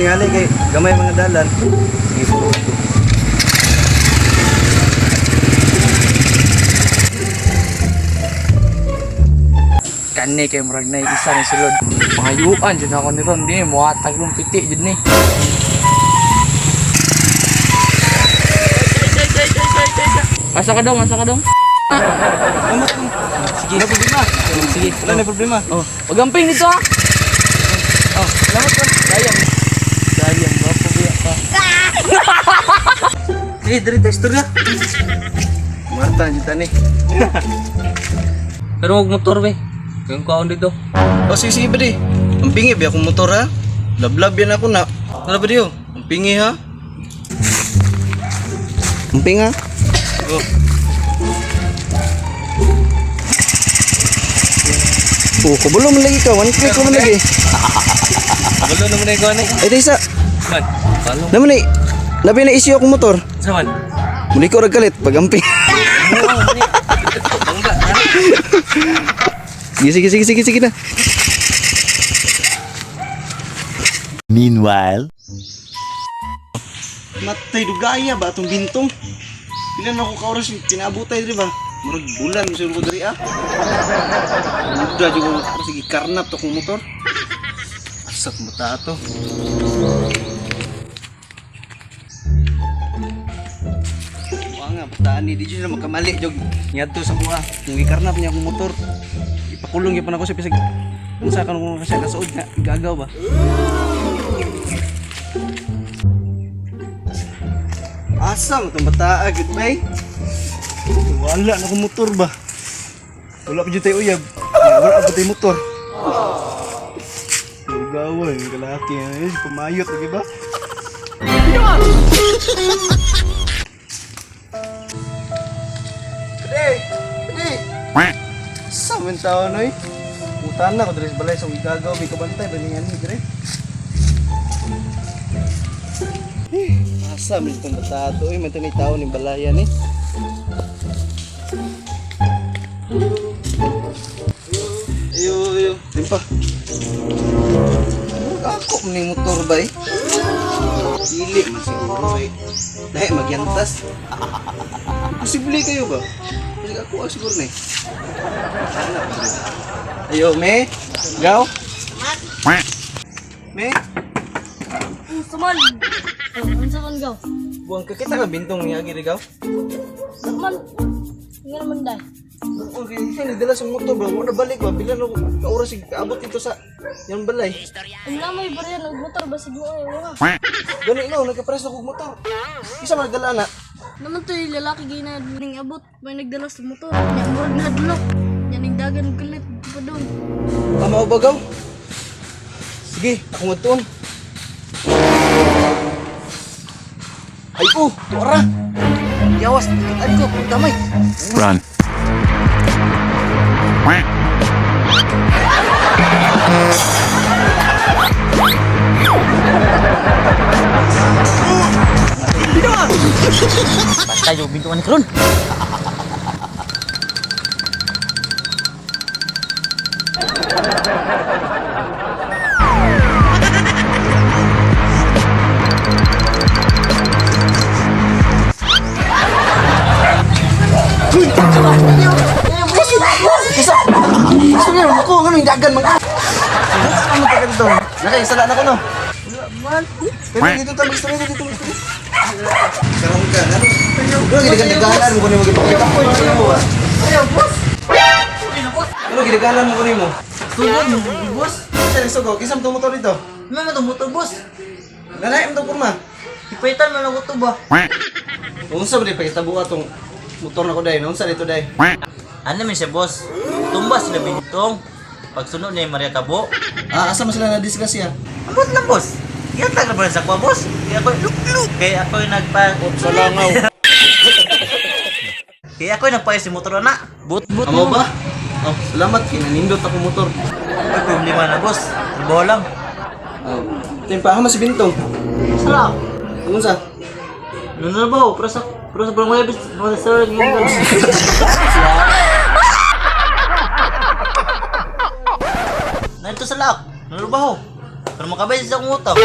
Tingali kay gamay mga dalan. Sige po. Kani kay murag na isa ni sulod. Pangayuan jud ako ni ron di mo atag yung piti jud ni. Asa ka dong, asa ka dong? Sige, wala problema. Sige, Wala na problema. oh, pagamping nito ha. Oh, salamat po. Sayang. Sayang, bapo biya pa. Sige, diri ta istorya. Marta jud ni. Pero wag motor be. Kung kaon dito. O sige ba di? Ang pingi ba akong motor ha? Lablab yan ako na. Ano ba diyo? Ang pingi ha? Ang pinga? Oh. Oh, kabalo man lagi ka. One click ko man lagi. Kabalo naman na ikaw ni. Ay, Tisa. Man, palo. Naman eh. Labi na issue akong motor. Saman. Muli ko ragalit pag amping. Bangga. Sige na. Meanwhile, Matay dugaya ba atong bintong? Pila na ako ka-oras yung tinabutay, di ba? Murag bulan mo sa diri ah. Muda jud ko sige karnap to kong motor. Asap mo ta to. Nga bataan ni di siya na makamali jog ngadto sa kuha. Kung ikarnap niya akong motor, ipakulong gyud pa nako sa bisag. Unsa kan ko kasi nasuod nga gagaw ba? Asa mo itong bataa, good bay? Wala na akong motor ba? Wala pa dyan tayo uyab. Wala pa tayo motor. Gawan, kalaki. Pumayot lagi ba? Pwede! Asa mo yung tao no eh? Putan na ko dres balay sa igagaw. May kabantay ba niyan ni Dre? Asa mo itong batato eh? May tanay tao ni balayan eh. Ayo. Limpa. Ako mo ni motor ba eh? Pili man siguro eh. Dahil magyantas. Posible kayo ba? Kasi ako siguro na eh. Ayo, me. Gaw. Me. Saman. Ano saman gaw? Buang ka kita ka bintong niya giri gaw. Saman. Nga naman dahil. Okay, siya nagdala sa motor ba? Wala balik ba? Bila na ka-oras abot dito sa yung balay. Ang lamay ba rin nagmotor ba sa buhay mga? Gani no, nagka-press na kong motor. Isa man nagdala na. Naman to yung lalaki gay na ning abot. May nagdala sa motor. Yan murag na hadlok. Yan ang dagan ng galit. Pa doon. Tama ba gaw? Sige, ako magtuon. Ay po, tuara. Yawas, kitaan ko, damay. run. Basta yung bintuan ni Kron. Gusto niyo ako, ano yung dagan mga. Ano ka ganito? Nakaisala na ko no. Man. Pero dito tayo gusto dito. Karong ka, ano? Ano ginagalan mo ko nimo gipakita ko mo ba? Ayaw, boss. Ano ginagalan mo ko nimo? Tugon, boss. Sa sugo, kisam to motor dito. Ano na to motor, boss? Nanay mo to kurma. Ipaitan man ako to ba? Unsa ba di pakita buka tong motor na ko dai? Unsa dito dai? Ano man siya, boss? Tumbas na bintong. Pagsunod na yung Maria Cabo. Ah, asa man sila na disgrasya? Ambot lang, boss. Iyatag na ba sa kwa, boss? Kaya ako, luk. Kaya ako yung Sa langaw. Kaya ako yung nagpayos si motor na. But Amo ba? Oh, salamat kinanindot ako motor. May problema na, boss. Trabaho lang. Oh, timpahan mo si Bintong. Sarap. Unsa? Nanabaw, pero sa parang mga bis, mga sir, ngayon. Nandito sa lock. Nanabaw. Pero makabay sa akong utang.